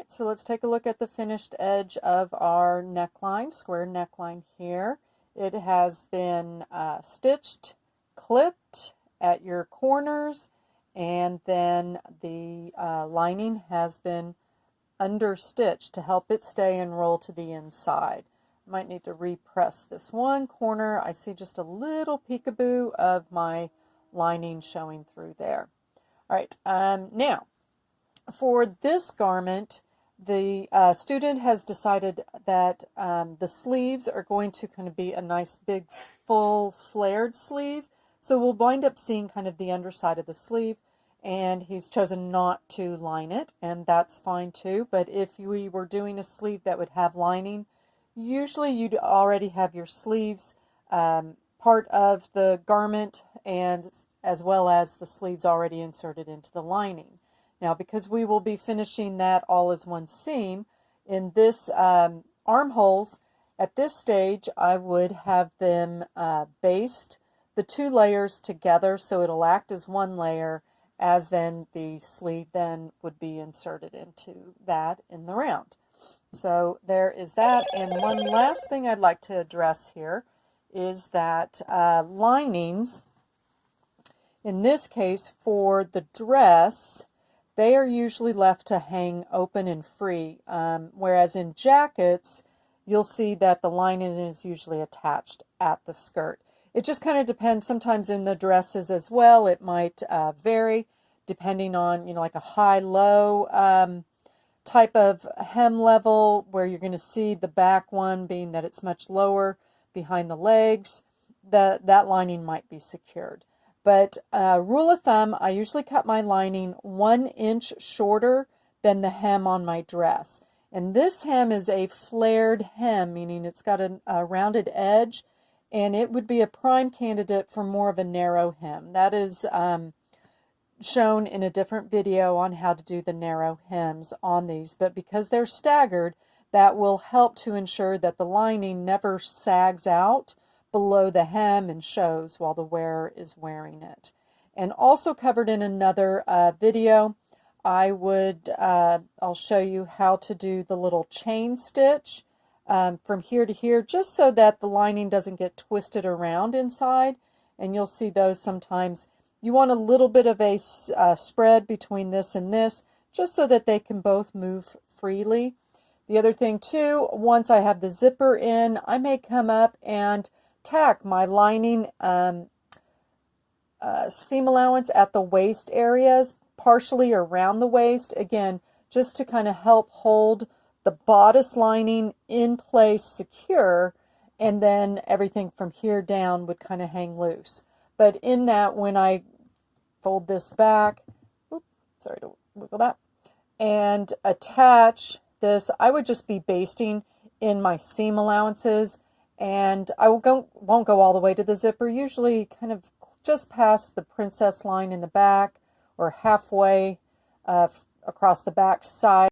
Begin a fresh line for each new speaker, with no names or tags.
Alright, so let's take a look at the finished edge of our neckline, square neckline here. It has been stitched, clipped at your corners, and then the lining has been understitched to help it stay and roll to the inside. Might need to repress this one corner. I see just a little peekaboo of my lining showing through there. Alright, now for this garment, the student has decided that the sleeves are going to kind of be a nice big full flared sleeve. So we'll wind up seeing kind of the underside of the sleeve, and he's chosen not to line it, and that's fine too. But if we were doing a sleeve that would have lining, usually you'd already have your sleeves part of the garment, and as well as the sleeves already inserted into the lining. Now, because we will be finishing that all as one seam, in this armholes, at this stage, I would have them basted the two layers together so it'll act as one layer, as then the sleeve then would be inserted into that in the round. So there is that. And one last thing I'd like to address here is that linings, in this case for the dress, they are usually left to hang open and free, whereas in jackets, you'll see that the lining is usually attached at the skirt. It just kind of depends. Sometimes in the dresses as well, it might vary depending on, like a high-low type of hem level, where you're going to see the back one being that it's much lower behind the legs. That lining might be secured. But rule of thumb, I usually cut my lining 1 inch shorter than the hem on my dress. And this hem is a flared hem, meaning it's got a rounded edge, and it would be a prime candidate for more of a narrow hem. That is shown in a different video on how to do the narrow hems on these. But because they're staggered, that will help to ensure that the lining never sags out below the hem and shows while the wearer is wearing it. And also covered in another video, I'll show you how to do the little chain stitch from here to here, just so that the lining doesn't get twisted around inside. And you'll see those sometimes. You want a little bit of a spread between this and this, just so that they can both move freely. The other thing too, once I have the zipper in, I may come up and tack my lining seam allowance at the waist areas, partially around the waist, again, just to kind of help hold the bodice lining in place secure, and then everything from here down would kind of hang loose. But in that, when I fold this back, sorry to wiggle that, and attach this, I would just be basting in my seam allowances. And I won't go all the way to the zipper, usually kind of just past the princess line in the back, or halfway across the back side.